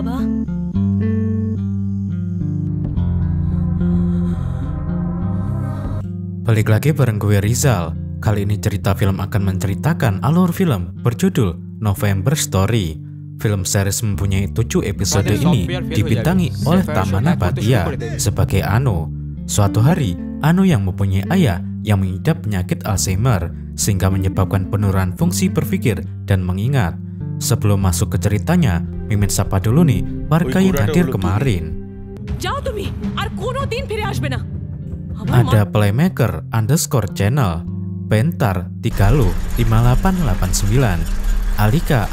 Baba. Balik lagi bareng gue Rizal. Kali ini cerita film akan menceritakan alur film berjudul November Story. Film series mempunyai 7 episode ini dibintangi oleh Tamana Bhatia sebagai Anu. Suatu hari, Anu yang mempunyai ayah yang mengidap penyakit Alzheimer sehingga menyebabkan penurunan fungsi berpikir dan mengingat. Sebelum masuk ke ceritanya, Mimin sapa dulu nih warga yang hadir kemarin. Ada Playmaker _channel, Bentar Tigalu 5889, Alika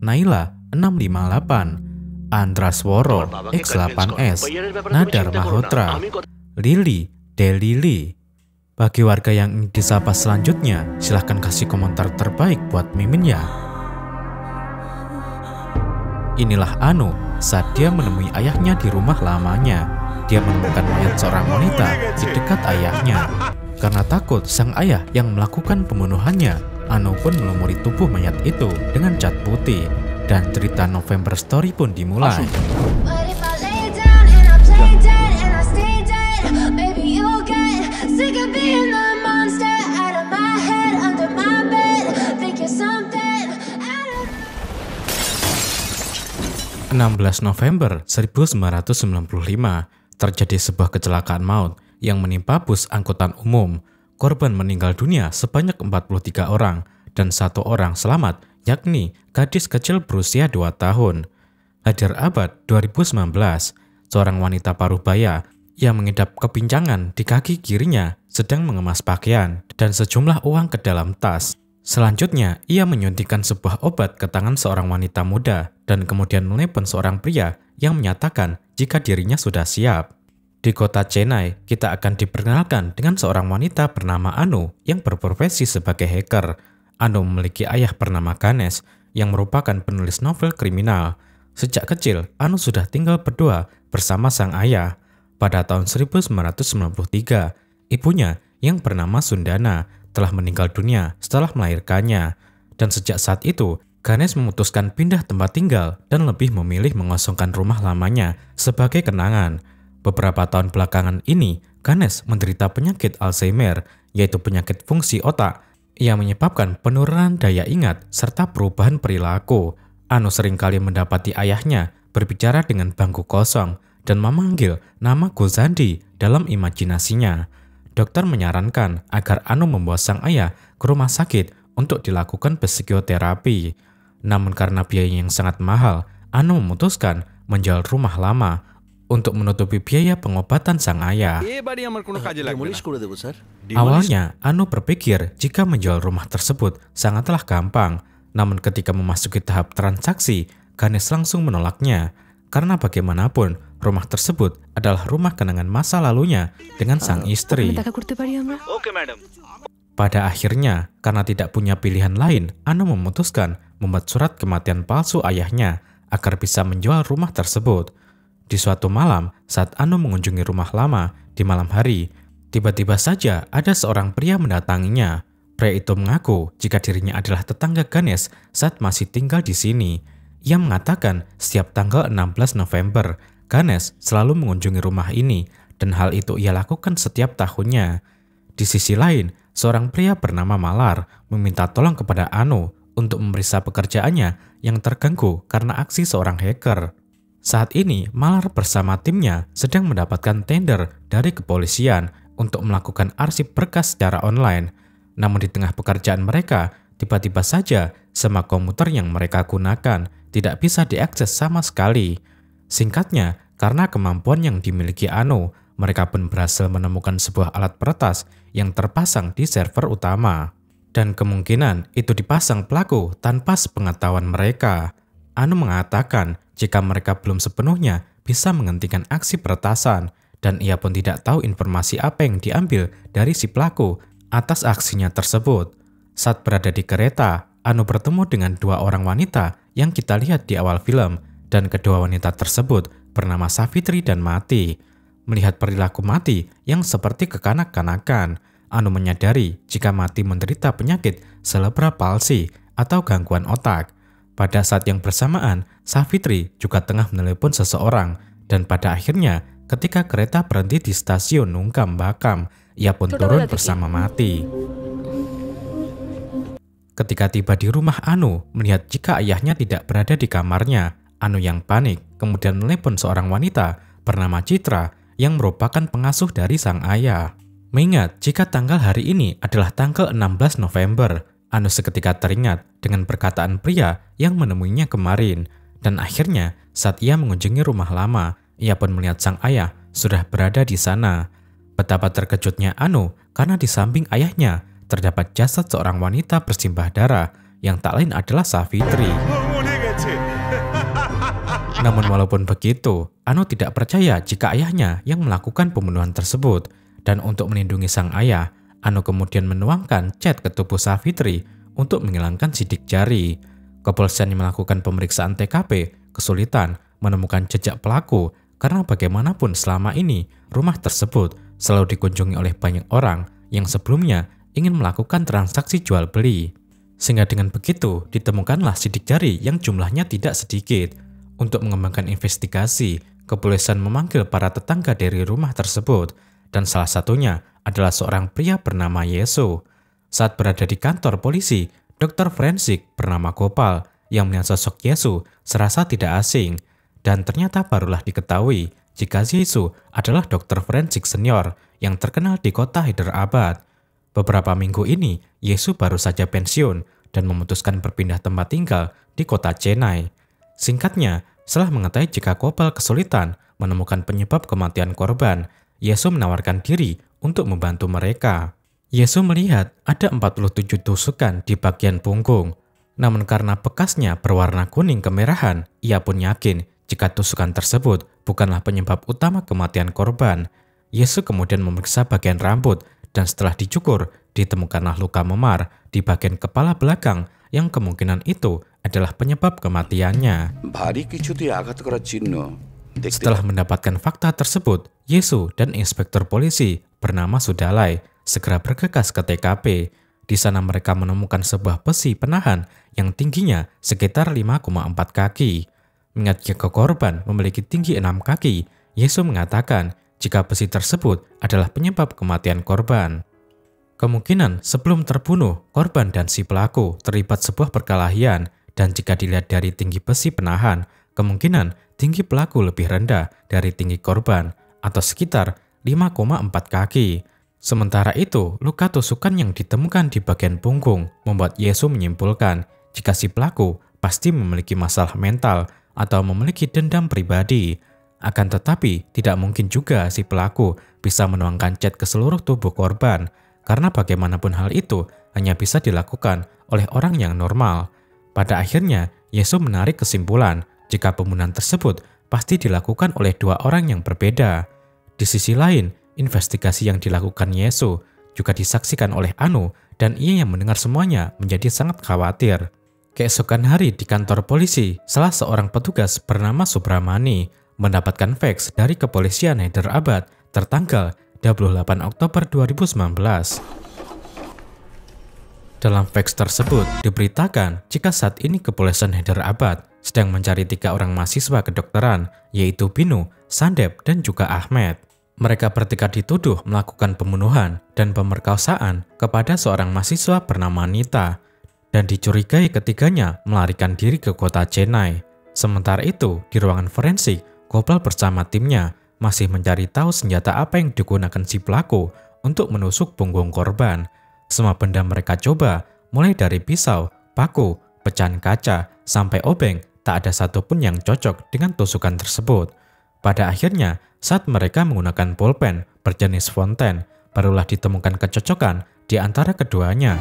_Naila 658, Andras Woro X8S, Nadar Mahotra, Lili Delili. Bagi warga yang ingin disapa selanjutnya, silahkan kasih komentar terbaik buat Mimin ya. Inilah Anu saat dia menemui ayahnya di rumah lamanya. Dia menemukan mayat seorang wanita di dekat ayahnya. Karena takut sang ayah yang melakukan pembunuhannya, Anu pun melumuri tubuh mayat itu dengan cat putih. Dan cerita November Story pun dimulai. November 1995 terjadi sebuah kecelakaan maut yang menimpa bus angkutan umum. Korban meninggal dunia sebanyak 43 orang dan 1 orang selamat, yakni gadis kecil berusia 2 tahun. Hadir abad 2019, seorang wanita parubaya yang mengidap kepincangan di kaki kirinya sedang mengemas pakaian dan sejumlah uang ke dalam tas. Selanjutnya, ia menyuntikkan sebuah obat ke tangan seorang wanita muda dan kemudian menelepon seorang pria yang menyatakan jika dirinya sudah siap. Di kota Chennai, kita akan diperkenalkan dengan seorang wanita bernama Anu yang berprofesi sebagai hacker. Anu memiliki ayah bernama Ganesh yang merupakan penulis novel kriminal. Sejak kecil, Anu sudah tinggal berdua bersama sang ayah. Pada tahun 1993, ibunya yang bernama Sundana telah meninggal dunia setelah melahirkannya. Dan sejak saat itu, Ganesh memutuskan pindah tempat tinggal dan lebih memilih mengosongkan rumah lamanya sebagai kenangan. Beberapa tahun belakangan ini, Ganesh menderita penyakit Alzheimer, yaitu penyakit fungsi otak yang menyebabkan penurunan daya ingat serta perubahan perilaku. Anu seringkali mendapati ayahnya berbicara dengan bangku kosong dan memanggil nama Gulzandi dalam imajinasinya. Dokter menyarankan agar Anu membawa sang ayah ke rumah sakit untuk dilakukan psikoterapi. Namun karena biaya yang sangat mahal, Anu memutuskan menjual rumah lama untuk menutupi biaya pengobatan sang ayah. Awalnya, Anu berpikir jika menjual rumah tersebut sangatlah gampang. Namun ketika memasuki tahap transaksi, Ganesh langsung menolaknya. Karena bagaimanapun, rumah tersebut adalah rumah kenangan masa lalunya dengan sang istri. Pada akhirnya, karena tidak punya pilihan lain, Anu memutuskan membuat surat kematian palsu ayahnya agar bisa menjual rumah tersebut. Di suatu malam, saat Anu mengunjungi rumah lama di malam hari, tiba-tiba saja ada seorang pria mendatanginya. Pria itu mengaku jika dirinya adalah tetangga Ganesh saat masih tinggal di sini. Ia mengatakan setiap tanggal 16 November, Ganesh selalu mengunjungi rumah ini dan hal itu ia lakukan setiap tahunnya. Di sisi lain, seorang pria bernama Malar meminta tolong kepada Anu untuk memeriksa pekerjaannya yang terganggu karena aksi seorang hacker. Saat ini, Malar bersama timnya sedang mendapatkan tender dari kepolisian untuk melakukan arsip berkas secara online. Namun di tengah pekerjaan mereka, tiba-tiba saja semua komputer yang mereka gunakan tidak bisa diakses sama sekali. Singkatnya, karena kemampuan yang dimiliki Anu, mereka pun berhasil menemukan sebuah alat peretas yang terpasang di server utama. Dan kemungkinan itu dipasang pelaku tanpa sepengetahuan mereka. Anu mengatakan jika mereka belum sepenuhnya bisa menghentikan aksi peretasan, dan ia pun tidak tahu informasi apa yang diambil dari si pelaku atas aksinya tersebut. Saat berada di kereta, Anu bertemu dengan 2 orang wanita yang kita lihat di awal film, dan kedua wanita tersebut bernama Savitri dan Mati. Melihat perilaku Mati yang seperti kekanak-kanakan, Anu menyadari jika Mati menderita penyakit cerebral palsy atau gangguan otak. Pada saat yang bersamaan, Savitri juga tengah menelepon seseorang, dan pada akhirnya ketika kereta berhenti di stasiun Nungkam Bakam, ia pun turun bersama Mati. Ketika tiba di rumah Anu, melihat jika ayahnya tidak berada di kamarnya, Anu yang panik kemudian menelepon seorang wanita bernama Citra yang merupakan pengasuh dari sang ayah. Mengingat jika tanggal hari ini adalah tanggal 16 November, Anu seketika teringat dengan perkataan pria yang menemuinya kemarin, dan akhirnya saat ia mengunjungi rumah lama, ia pun melihat sang ayah sudah berada di sana. Betapa terkejutnya Anu karena di samping ayahnya terdapat jasad seorang wanita bersimbah darah yang tak lain adalah Savitri. Namun walaupun begitu, Anu tidak percaya jika ayahnya yang melakukan pembunuhan tersebut, dan untuk melindungi sang ayah, Anu kemudian menuangkan cat ke tubuh Savitri untuk menghilangkan sidik jari. Kepolisian yang melakukan pemeriksaan TKP kesulitan menemukan jejak pelaku karena bagaimanapun selama ini rumah tersebut selalu dikunjungi oleh banyak orang yang sebelumnya ingin melakukan transaksi jual beli. Sehingga dengan begitu ditemukanlah sidik jari yang jumlahnya tidak sedikit. Untuk mengembangkan investigasi, kepolisian memanggil para tetangga dari rumah tersebut, dan salah satunya adalah seorang pria bernama Yesu. Saat berada di kantor polisi, dokter forensik bernama Gopal yang melihat sosok Yesu serasa tidak asing, dan ternyata barulah diketahui jika Yesu adalah dokter forensik senior yang terkenal di kota Hyderabad. Beberapa minggu ini, Yesu baru saja pensiun dan memutuskan berpindah tempat tinggal di kota Chennai. Singkatnya, setelah mengetahui jika Gopal kesulitan menemukan penyebab kematian korban, Yesu menawarkan diri untuk membantu mereka. Yesu melihat ada 47 tusukan di bagian punggung. Namun karena bekasnya berwarna kuning kemerahan, ia pun yakin jika tusukan tersebut bukanlah penyebab utama kematian korban. Yesu kemudian memeriksa bagian rambut, dan setelah dicukur, ditemukanlah luka memar di bagian kepala belakang yang kemungkinan itu adalah penyebab kematiannya. Setelah mendapatkan fakta tersebut, Yesu dan inspektur polisi bernama Sudalai segera bergegas ke TKP. Di sana mereka menemukan sebuah besi penahan yang tingginya sekitar 5,4 kaki. Mengingat jika korban memiliki tinggi 6 kaki, Yesu mengatakan jika besi tersebut adalah penyebab kematian korban. Kemungkinan sebelum terbunuh, korban dan si pelaku terlibat sebuah perkelahian, dan jika dilihat dari tinggi besi penahan, kemungkinan tinggi pelaku lebih rendah dari tinggi korban, atau sekitar 5,4 kaki. Sementara itu, luka tusukan yang ditemukan di bagian punggung membuat Yesu menyimpulkan jika si pelaku pasti memiliki masalah mental atau memiliki dendam pribadi. Akan tetapi, tidak mungkin juga si pelaku bisa menuangkan cat ke seluruh tubuh korban, karena bagaimanapun hal itu hanya bisa dilakukan oleh orang yang normal. Pada akhirnya, Yesus menarik kesimpulan jika pembunuhan tersebut pasti dilakukan oleh dua orang yang berbeda. Di sisi lain, investigasi yang dilakukan Yesus juga disaksikan oleh Anu, dan ia yang mendengar semuanya menjadi sangat khawatir. Keesokan hari di kantor polisi, salah seorang petugas bernama Subramani mendapatkan fax dari kepolisian Hyderabad tertanggal 28 Oktober 2019. Dalam fax tersebut diberitakan jika saat ini kepolisian Hyderabad sedang mencari 3 orang mahasiswa kedokteran, yaitu Binu, Sandep, dan juga Ahmed. Mereka bertiga dituduh melakukan pembunuhan dan pemerkosaan kepada seorang mahasiswa bernama Nita, dan dicurigai ketiganya melarikan diri ke kota Chennai. Sementara itu, di ruangan forensik, Gopal bersama timnya masih mencari tahu senjata apa yang digunakan si pelaku untuk menusuk punggung korban. Semua benda mereka coba, mulai dari pisau, paku, pecahan kaca, sampai obeng, tak ada satupun yang cocok dengan tusukan tersebut. Pada akhirnya, saat mereka menggunakan pulpen berjenis fonten, barulah ditemukan kecocokan di antara keduanya.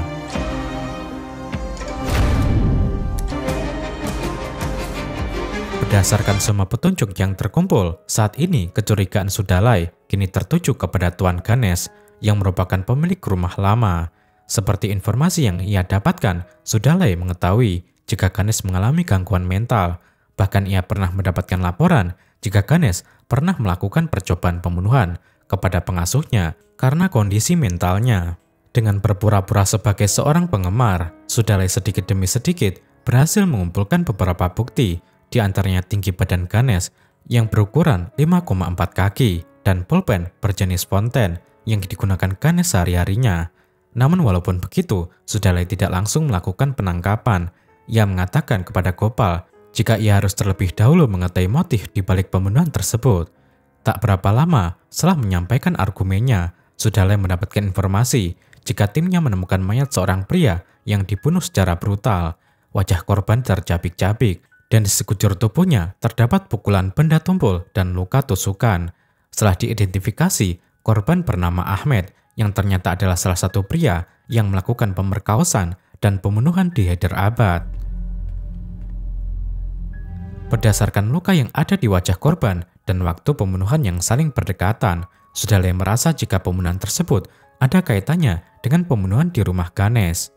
Berdasarkan semua petunjuk yang terkumpul, saat ini kecurigaan Sudalai kini tertuju kepada Tuan Ganesh yang merupakan pemilik rumah lama. Seperti informasi yang ia dapatkan, Sudalai mengetahui jika Ganesh mengalami gangguan mental. Bahkan ia pernah mendapatkan laporan jika Ganesh pernah melakukan percobaan pembunuhan kepada pengasuhnya karena kondisi mentalnya. Dengan berpura-pura sebagai seorang penggemar, Sudalai sedikit demi sedikit berhasil mengumpulkan beberapa bukti Di antaranya tinggi badan Ganesh yang berukuran 5,4 kaki dan pulpen berjenis fonten yang digunakan Ganesh sehari-harinya. Namun walaupun begitu, Sudalai tidak langsung melakukan penangkapan. Ia mengatakan kepada Gopal jika ia harus terlebih dahulu mengetahui motif di balik pembunuhan tersebut. Tak berapa lama setelah menyampaikan argumennya, Sudalai mendapatkan informasi jika timnya menemukan mayat seorang pria yang dibunuh secara brutal. Wajah korban tercabik-cabik dan di sekujur tubuhnya terdapat pukulan benda tumpul dan luka tusukan. Setelah diidentifikasi, korban bernama Ahmed yang ternyata adalah salah satu pria yang melakukan pemerkosaan dan pembunuhan di Hyderabad. Berdasarkan luka yang ada di wajah korban dan waktu pembunuhan yang saling berdekatan, Sudalai merasa jika pembunuhan tersebut ada kaitannya dengan pembunuhan di rumah Ganesh.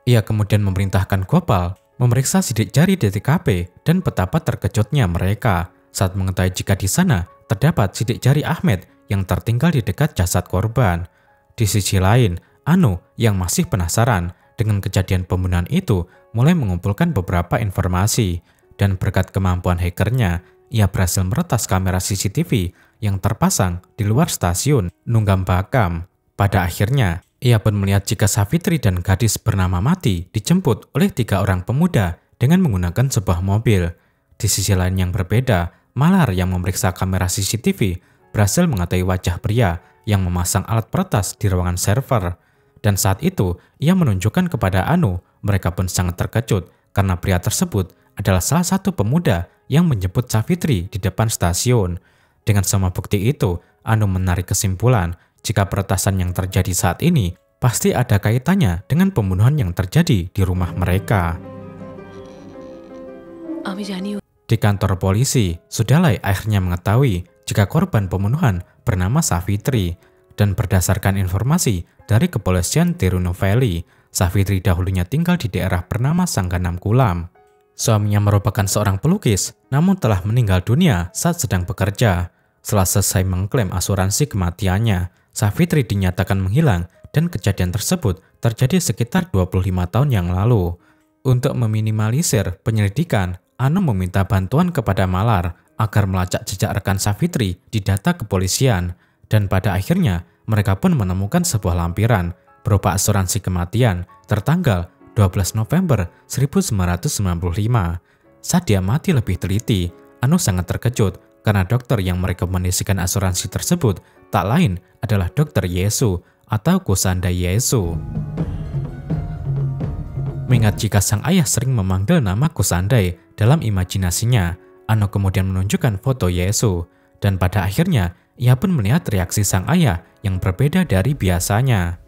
Ia kemudian memerintahkan Gopal memeriksa sidik jari di TKP dan betapa terkejutnya mereka saat mengetahui jika di sana terdapat sidik jari Ahmed yang tertinggal di dekat jasad korban. Di sisi lain, Anu yang masih penasaran dengan kejadian pembunuhan itu mulai mengumpulkan beberapa informasi dan berkat kemampuan hackernya, ia berhasil meretas kamera CCTV yang terpasang di luar stasiun Nunggambakam. Pada akhirnya, ia pun melihat jika Savitri dan gadis bernama Mati dijemput oleh 3 orang pemuda dengan menggunakan sebuah mobil. Di sisi lain yang berbeda, Malar yang memeriksa kamera CCTV berhasil mengetahui wajah pria yang memasang alat peretas di ruangan server. Dan saat itu, ia menunjukkan kepada Anu, mereka pun sangat terkejut karena pria tersebut adalah salah satu pemuda yang menjemput Savitri di depan stasiun. Dengan semua bukti itu, Anu menarik kesimpulan jika peretasan yang terjadi saat ini pasti ada kaitannya dengan pembunuhan yang terjadi di rumah mereka. Di kantor polisi, Sudalai akhirnya mengetahui jika korban pembunuhan bernama Savitri. Dan berdasarkan informasi dari kepolisian Tirunelveli, Savitri dahulunya tinggal di daerah bernama Sangganam Kulam. Suaminya merupakan seorang pelukis, namun telah meninggal dunia saat sedang bekerja. Setelah selesai mengklaim asuransi kematiannya, Savitri dinyatakan menghilang dan kejadian tersebut terjadi sekitar 25 tahun yang lalu. Untuk meminimalisir penyelidikan, Anu meminta bantuan kepada Malar agar melacak jejak rekan Savitri di data kepolisian. Dan pada akhirnya, mereka pun menemukan sebuah lampiran berupa asuransi kematian tertanggal 12 November 1995. Saat dia mati lebih teliti, Anu sangat terkejut karena dokter yang merekomendasikan asuransi tersebut tak lain adalah Dokter Yesu atau Kusandai Yesu. Mengingat jika sang ayah sering memanggil nama Kusandai dalam imajinasinya, Anu kemudian menunjukkan foto Yesu, dan pada akhirnya ia pun melihat reaksi sang ayah yang berbeda dari biasanya.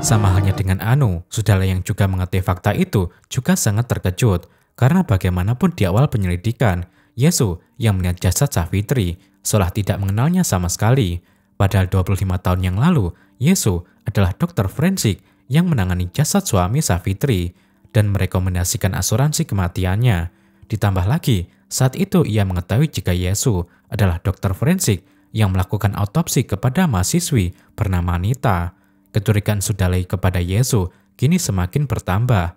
Sama halnya dengan Anu, Sudalai yang juga mengetahui fakta itu juga sangat terkejut karena bagaimanapun di awal penyelidikan, Yesu yang melihat jasad Savitri seolah tidak mengenalnya sama sekali. Padahal 25 tahun yang lalu, Yesu adalah dokter forensik yang menangani jasad suami Savitri dan merekomendasikan asuransi kematiannya. Ditambah lagi, saat itu ia mengetahui jika Yesu adalah dokter forensik yang melakukan autopsi kepada mahasiswi bernama Anita. Kecurigaan Sudalai kepada Yesu kini semakin bertambah.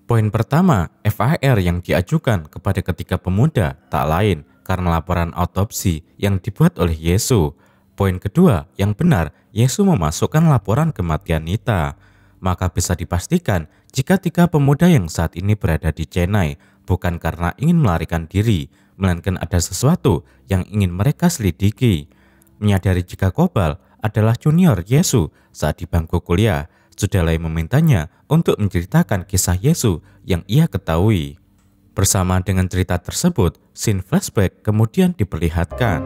Poin pertama, FIR yang diajukan kepada ketiga pemuda tak lain karena laporan autopsi yang dibuat oleh Yesu. Poin kedua, yang benar, Yesu memasukkan laporan kematian Nita. Maka bisa dipastikan jika 3 pemuda yang saat ini berada di Chennai bukan karena ingin melarikan diri, melainkan ada sesuatu yang ingin mereka selidiki. Menyadari jika Gopal adalah junior Yesu saat di bangku kuliah, Sudalai memintanya untuk menceritakan kisah Yesu yang ia ketahui. Bersama dengan cerita tersebut, scene flashback kemudian diperlihatkan.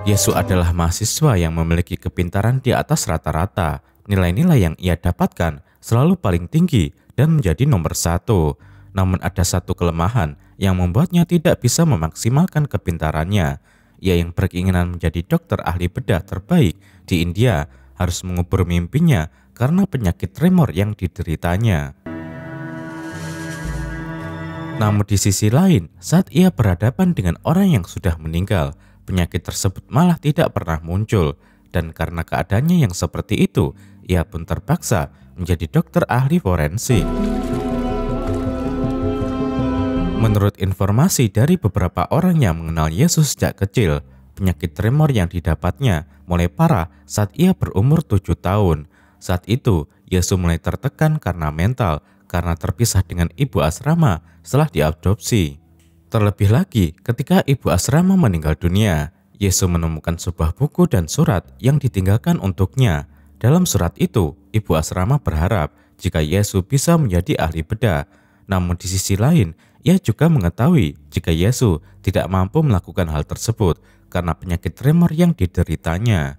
Yesu adalah mahasiswa yang memiliki kepintaran di atas rata-rata. Nilai-nilai yang ia dapatkan selalu paling tinggi dan menjadi nomor 1. Namun ada satu kelemahan yang membuatnya tidak bisa memaksimalkan kepintarannya. Ia yang berkeinginan menjadi dokter ahli bedah terbaik di India harus mengubur mimpinya karena penyakit tremor yang dideritanya. Namun di sisi lain, saat ia berhadapan dengan orang yang sudah meninggal, penyakit tersebut malah tidak pernah muncul. Dan karena keadaannya yang seperti itu, ia pun terpaksa menjadi dokter ahli forensik. Menurut informasi dari beberapa orang yang mengenal Yesus sejak kecil, penyakit tremor yang didapatnya mulai parah saat ia berumur 7 tahun. Saat itu, Yesus mulai tertekan karena mental, karena terpisah dengan ibu asrama setelah diadopsi. Terlebih lagi, ketika ibu asrama meninggal dunia, Yesus menemukan sebuah buku dan surat yang ditinggalkan untuknya. Dalam surat itu, ibu asrama berharap jika Yesus bisa menjadi ahli bedah. Namun di sisi lain, ia juga mengetahui jika Yesus tidak mampu melakukan hal tersebut karena penyakit tremor yang dideritanya.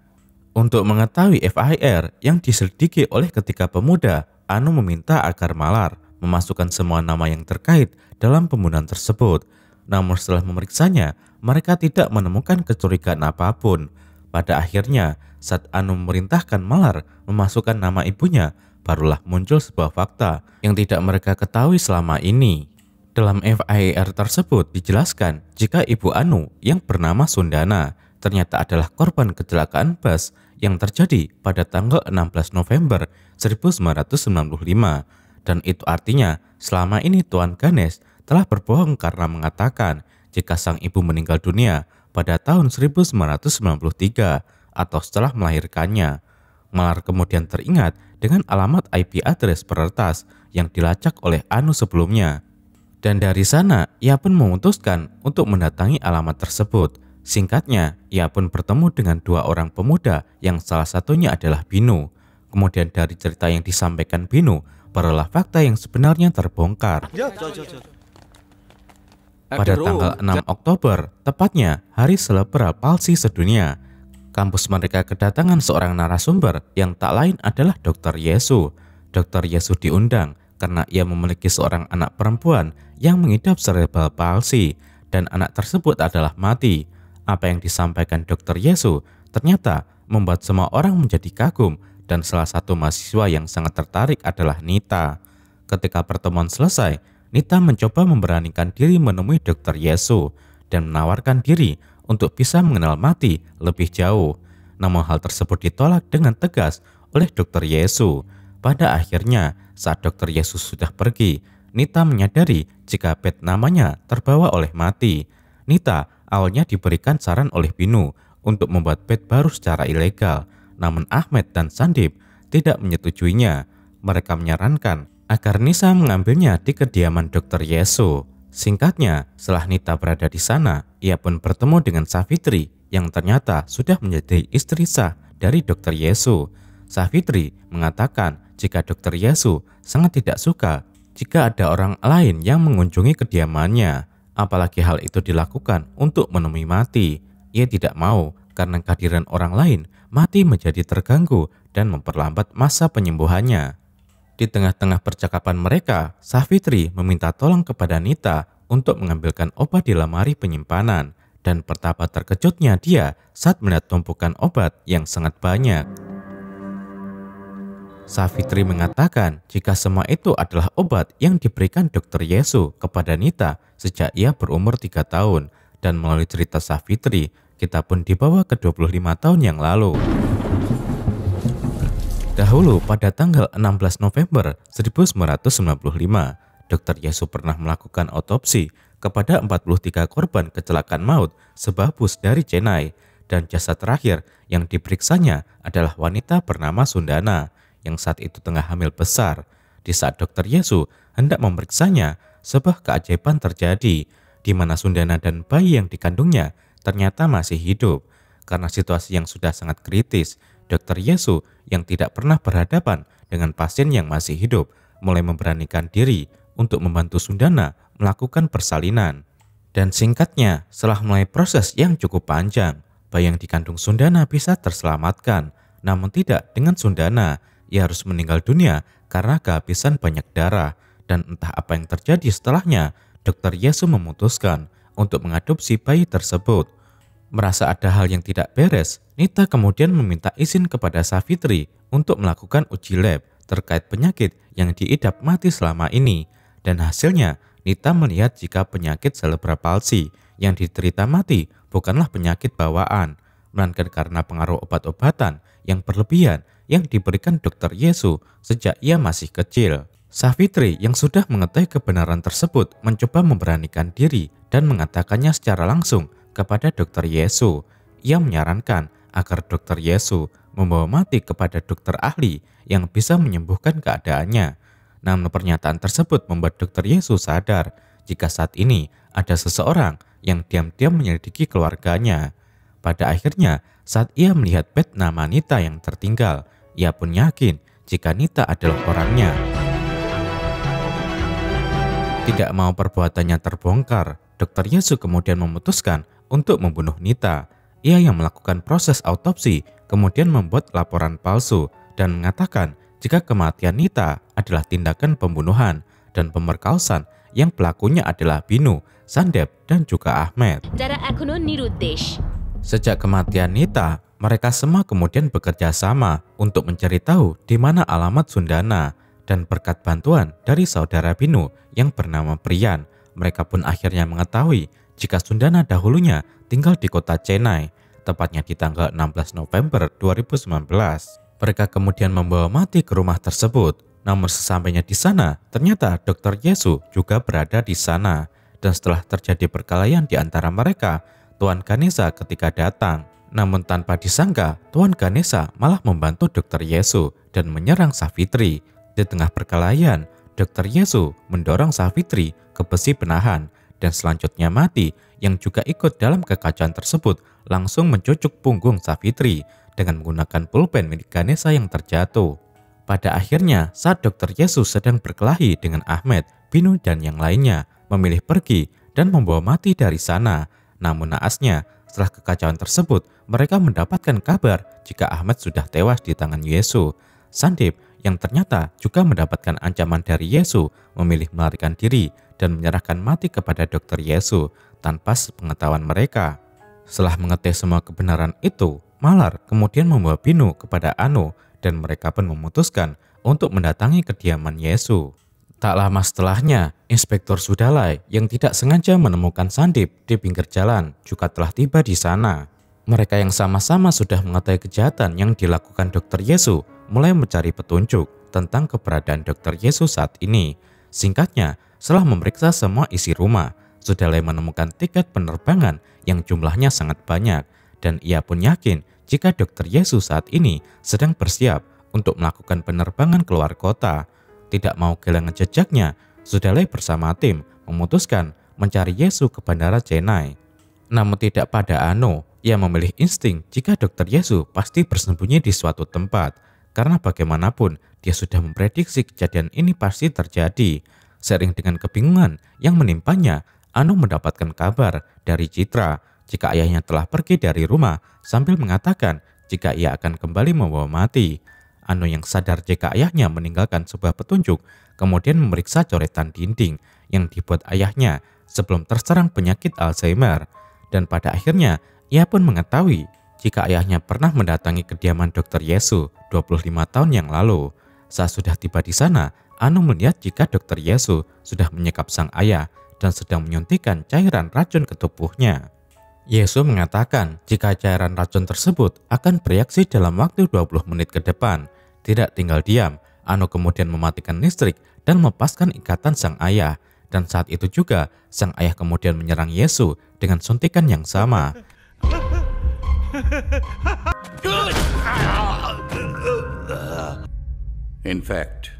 Untuk mengetahui FIR yang diselidiki oleh ketiga pemuda, Anu meminta agar Malar memasukkan semua nama yang terkait dalam pembunuhan tersebut. Namun setelah memeriksanya, mereka tidak menemukan kecurigaan apapun. Pada akhirnya, saat Anu memerintahkan Malar memasukkan nama ibunya, barulah muncul sebuah fakta yang tidak mereka ketahui selama ini. Dalam FIR tersebut dijelaskan jika ibu Anu yang bernama Sundana ternyata adalah korban kecelakaan bus yang terjadi pada tanggal 16 November 1995. Dan itu artinya selama ini Tuan Ganesh telah berbohong karena mengatakan jika sang ibu meninggal dunia pada tahun 1993 atau setelah melahirkannya. Malar kemudian teringat dengan alamat IP address peretas yang dilacak oleh Anu sebelumnya. Dan dari sana, ia pun memutuskan untuk mendatangi alamat tersebut. Singkatnya, ia pun bertemu dengan dua orang pemuda yang salah satunya adalah Binu. Kemudian dari cerita yang disampaikan Binu, barulah fakta yang sebenarnya terbongkar. Pada tanggal 6 Oktober, tepatnya hari Cerebral Palsy sedunia, kampus mereka kedatangan seorang narasumber yang tak lain adalah Dr. Yesus. Dr. Yesus diundang karena ia memiliki seorang anak perempuan yang mengidap cerebral palsy dan anak tersebut adalah mati. Apa yang disampaikan Dr. Yesus ternyata membuat semua orang menjadi kagum dan salah satu mahasiswa yang sangat tertarik adalah Nita. Ketika pertemuan selesai, Nita mencoba memberanikan diri menemui Dr. Yesus dan menawarkan diri untuk bisa mengenal mati lebih jauh. Namun hal tersebut ditolak dengan tegas oleh Dr. Yesus. Pada akhirnya, saat Dr. Yesus sudah pergi, Nita menyadari jika pet namanya terbawa oleh mati. Nita awalnya diberikan saran oleh Binu untuk membuat pet baru secara ilegal. Namun Ahmed dan Sandip tidak menyetujuinya. Mereka menyarankan agar Nisa mengambilnya di kediaman Dr. Yesus. Singkatnya, setelah Nita berada di sana, ia pun bertemu dengan Savitri yang ternyata sudah menjadi istri sah dari Dr. Yesus. Savitri mengatakan jika Dr. Yesus sangat tidak suka jika ada orang lain yang mengunjungi kediamannya, apalagi hal itu dilakukan untuk menemui mati. Ia tidak mau karena kehadiran orang lain, mati menjadi terganggu dan memperlambat masa penyembuhannya. Di tengah-tengah percakapan mereka, Savitri meminta tolong kepada Nita untuk mengambilkan obat di lemari penyimpanan, dan betapa terkejutnya dia saat melihat tumpukan obat yang sangat banyak. Savitri mengatakan jika semua itu adalah obat yang diberikan Dr. Yesus kepada Nita sejak ia berumur 3 tahun, dan melalui cerita Savitri, kita pun dibawa ke 25 tahun yang lalu. Dahulu pada tanggal 16 November 1995, Dr. Yesus pernah melakukan otopsi kepada 43 korban kecelakaan maut sebuah bus dari Chennai, dan jasad terakhir yang diperiksanya adalah wanita bernama Sundana yang saat itu tengah hamil besar. Di saat Dr. Yesus hendak memeriksanya, sebuah keajaiban terjadi, di mana Sundana dan bayi yang dikandungnya ternyata masih hidup. Karena situasi yang sudah sangat kritis, Dr. Yesus yang tidak pernah berhadapan dengan pasien yang masih hidup mulai memberanikan diri untuk membantu Sundana melakukan persalinan. Dan singkatnya, setelah mulai proses yang cukup panjang, bayi yang dikandung Sundana bisa terselamatkan. Namun tidak dengan Sundana. Ia harus meninggal dunia karena kehabisan banyak darah, dan entah apa yang terjadi setelahnya, Dr. Yesus memutuskan untuk mengadopsi bayi tersebut. Merasa ada hal yang tidak beres, Nita kemudian meminta izin kepada Savitri untuk melakukan uji lab terkait penyakit yang diidap mati selama ini, dan hasilnya Nita melihat jika penyakit cerebral palsy yang diderita mati bukanlah penyakit bawaan, melainkan karena pengaruh obat-obatan yang berlebihan yang diberikan Dr. Yesus sejak ia masih kecil. Savitri yang sudah mengetahui kebenaran tersebut mencoba memberanikan diri dan mengatakannya secara langsung kepada Dr. Yesus. Ia menyarankan agar Dr. Yesus membawa mati kepada dokter ahli yang bisa menyembuhkan keadaannya. Namun pernyataan tersebut membuat Dr. Yesus sadar jika saat ini ada seseorang yang diam-diam menyelidiki keluarganya. Pada akhirnya, saat ia melihat bed nama Nita yang tertinggal, ia pun yakin jika Nita adalah orangnya. Tidak mau perbuatannya terbongkar, Dr. Yesus kemudian memutuskan untuk membunuh Nita. Ia yang melakukan proses autopsi kemudian membuat laporan palsu dan mengatakan jika kematian Nita adalah tindakan pembunuhan dan pemerkosaan yang pelakunya adalah Binu, Sandep, dan juga Ahmed. Sejak kematian Nita, mereka semua kemudian bekerja sama untuk mencari tahu di mana alamat Sundana, dan berkat bantuan dari saudara Binu yang bernama Priyan, mereka pun akhirnya mengetahui jika Sundana dahulunya tinggal di kota Chennai, tepatnya di tanggal 16 November 2019. Mereka kemudian membawa mati ke rumah tersebut. Namun sesampainya di sana, ternyata Dr. Yesus juga berada di sana. Dan setelah terjadi perkelahian di antara mereka, Tuan Ganesha ketika datang. Namun tanpa disangka, Tuan Ganesha malah membantu Dr. Yesus dan menyerang Savitri. Di tengah perkelahian, Dr. Yesus mendorong Savitri ke besi penahan dan selanjutnya mati yang juga ikut dalam kekacauan tersebut langsung mencucuk punggung Savitri dengan menggunakan pulpen milik Ganesha yang terjatuh. Pada akhirnya, saat Dr. Yesus sedang berkelahi dengan Ahmed, Binu, dan yang lainnya, memilih pergi dan membawa mati dari sana. Namun naasnya, setelah kekacauan tersebut, mereka mendapatkan kabar jika Ahmed sudah tewas di tangan Yesus. Sandip yang ternyata juga mendapatkan ancaman dari Yesus memilih melarikan diri dan menyerahkan mati kepada Dr. Yesus tanpa sepengetahuan mereka. Setelah mengetahui semua kebenaran itu, Malar kemudian membawa Binu kepada Anu dan mereka pun memutuskan untuk mendatangi kediaman Yesus. Tak lama setelahnya, Inspektur Sudalai yang tidak sengaja menemukan Sandip di pinggir jalan juga telah tiba di sana. Mereka yang sama-sama sudah mengetahui kejahatan yang dilakukan Dr. Yesus mulai mencari petunjuk tentang keberadaan Dr. Yesus saat ini. Singkatnya, setelah memeriksa semua isi rumah, Sudalai menemukan tiket penerbangan yang jumlahnya sangat banyak dan ia pun yakin jika Dr. Yesus saat ini sedang bersiap untuk melakukan penerbangan keluar kota. Tidak mau kehilangan jejaknya, Sudalai bersama tim memutuskan mencari Yesus ke Bandara Chennai. Namun tidak pada Anu, ia memilih insting jika Dr. Yesus pasti bersembunyi di suatu tempat, karena bagaimanapun dia sudah memprediksi kejadian ini pasti terjadi. Seiring dengan kebingungan yang menimpanya, Anu mendapatkan kabar dari Citra jika ayahnya telah pergi dari rumah sambil mengatakan jika ia akan kembali membawa mati. Anu yang sadar jika ayahnya meninggalkan sebuah petunjuk, kemudian memeriksa coretan dinding yang dibuat ayahnya sebelum terserang penyakit Alzheimer. Dan pada akhirnya, ia pun mengetahui jika ayahnya pernah mendatangi kediaman Dr. Yesus 25 tahun yang lalu. Saat sudah tiba di sana, Anu melihat jika Dr. Yesus sudah menyekap sang ayah dan sedang menyuntikkan cairan racun ke tubuhnya. Yesus mengatakan jika cairan racun tersebut akan bereaksi dalam waktu 20 menit ke depan. Tidak tinggal diam, Anu kemudian mematikan listrik dan melepaskan ikatan sang ayah. Dan saat itu juga, sang ayah kemudian menyerang Yesus dengan suntikan yang sama. In fact,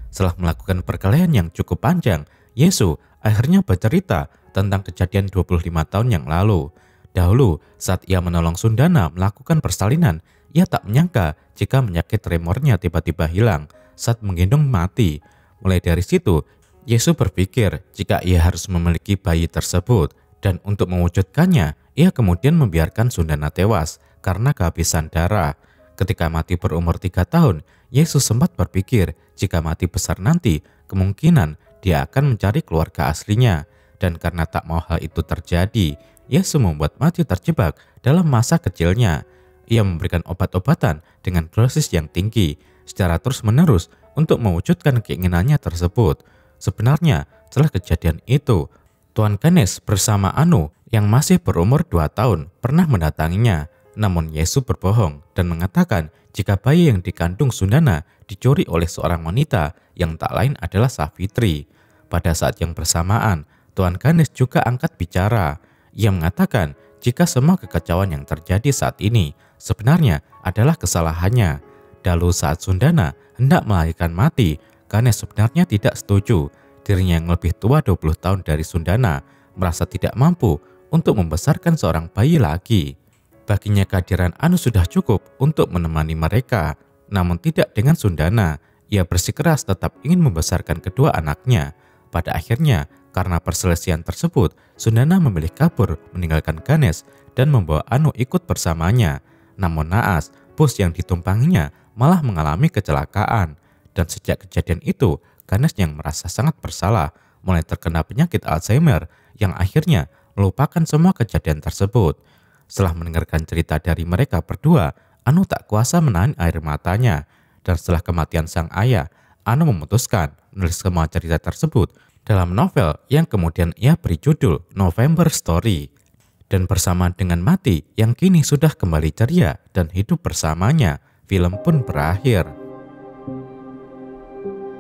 setelah melakukan perkelahian yang cukup panjang, Yesus akhirnya bercerita tentang kejadian 25 tahun yang lalu. Dahulu, saat ia menolong Sundana melakukan persalinan, ia tak menyangka jika penyakit tremornya tiba-tiba hilang saat menggendong mati. Mulai dari situ, Yesus berpikir jika ia harus memiliki bayi tersebut, dan untuk mewujudkannya, ia kemudian membiarkan Sundana tewas karena kehabisan darah. Ketika mati berumur 3 tahun, Yesus sempat berpikir jika mati besar nanti, kemungkinan dia akan mencari keluarga aslinya. Dan karena tak mau hal itu terjadi, Yesus membuat mati terjebak dalam masa kecilnya. Ia memberikan obat-obatan dengan dosis yang tinggi secara terus-menerus untuk mewujudkan keinginannya tersebut. Sebenarnya, setelah kejadian itu, Tuan Ganesh bersama Anu yang masih berumur 2 tahun pernah mendatanginya. Namun Yesus berbohong dan mengatakan jika bayi yang dikandung Sundana dicuri oleh seorang wanita yang tak lain adalah Savitri. Pada saat yang bersamaan, Tuan Ganesh juga angkat bicara. Ia mengatakan jika semua kekacauan yang terjadi saat ini sebenarnya adalah kesalahannya. Lalu saat Sundana hendak melahirkan mati, Ganesh sebenarnya tidak setuju. Dirinya yang lebih tua 20 tahun dari Sundana merasa tidak mampu untuk membesarkan seorang bayi lagi. Baginya kehadiran Anu sudah cukup untuk menemani mereka, namun tidak dengan Sundana. Ia bersikeras tetap ingin membesarkan kedua anaknya. Pada akhirnya, karena perselisihan tersebut, Sundana memilih kabur meninggalkan Ganesh dan membawa Anu ikut bersamanya. Namun naas, bus yang ditumpanginya malah mengalami kecelakaan. Dan sejak kejadian itu, Ganesh yang merasa sangat bersalah mulai terkena penyakit Alzheimer yang akhirnya melupakan semua kejadian tersebut. Setelah mendengarkan cerita dari mereka berdua, Anu tak kuasa menahan air matanya. Dan setelah kematian sang ayah, Anu memutuskan menulis semua cerita tersebut dalam novel yang kemudian ia beri judul November Story. Dan bersamaan dengan mati yang kini sudah kembali ceria dan hidup bersamanya, film pun berakhir.